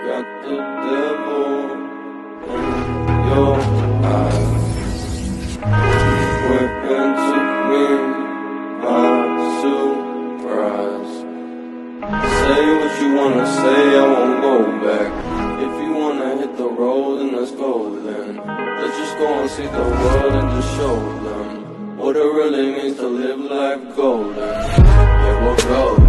got the devil in your eyes. Went and took me by surprise. Say what you wanna say, I won't go back. If you wanna hit the road, then let's go then. Let's just go and see the world and just show them what it really means to live life golden. Yeah, we'll go.